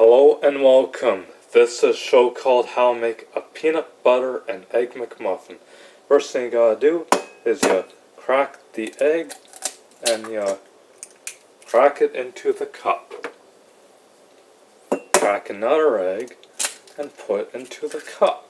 Hello and welcome. This is a show called How to Make a Peanut Butter and Egg McMuffin. First thing you gotta do is you crack the egg and you crack it into the cup. Crack another egg and put into the cup.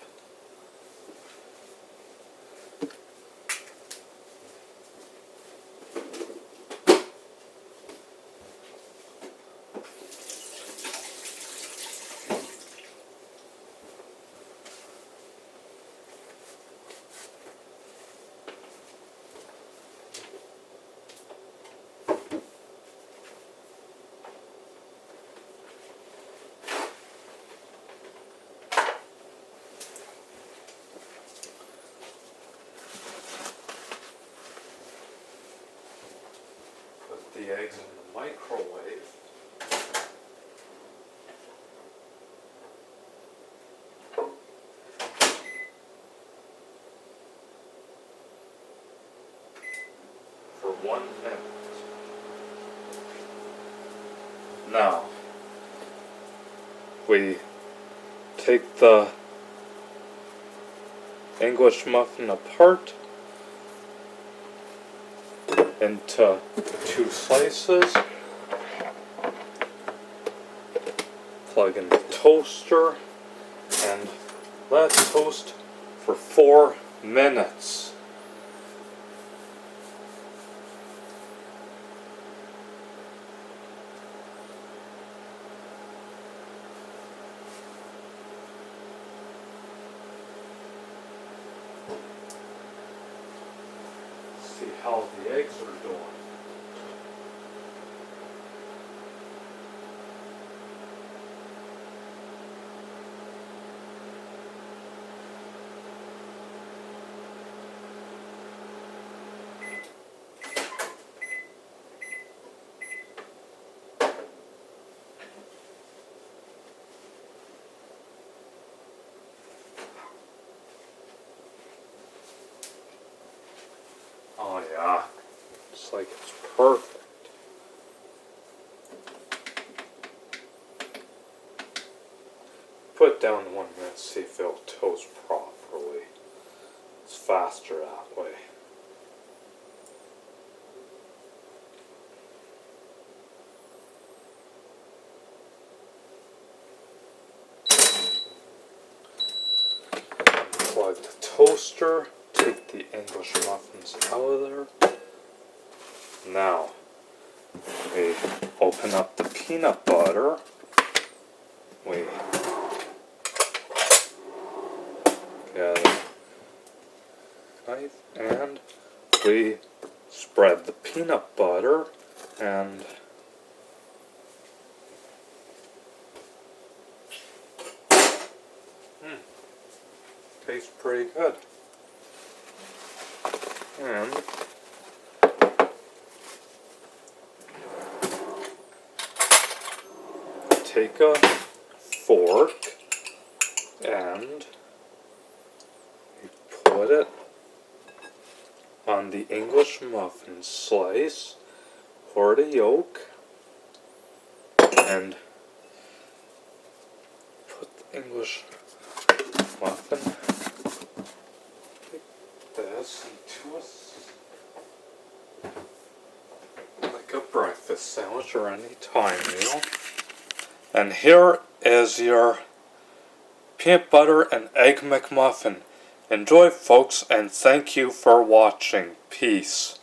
The eggs in the microwave. For 1 minute. Now, we take the English muffin apart into 2 slices, plug in the toaster, and let it toast for 4 minutes. See how the eggs are doing. Oh yeah, it's like it's perfect. Put it down to 1 minute, see if it'll toast properly. It's faster that way. Plug the toaster. Take the English muffins out of there. Now, we open up the peanut butter. We get a knife and we spread the peanut butter and tastes pretty good. And take a fork and you put it on the English muffin slice, pour the yolk, and put the English muffin like this into like a breakfast sandwich or any time meal. And here is your peanut butter and egg McMuffin. Enjoy, folks, and thank you for watching. Peace.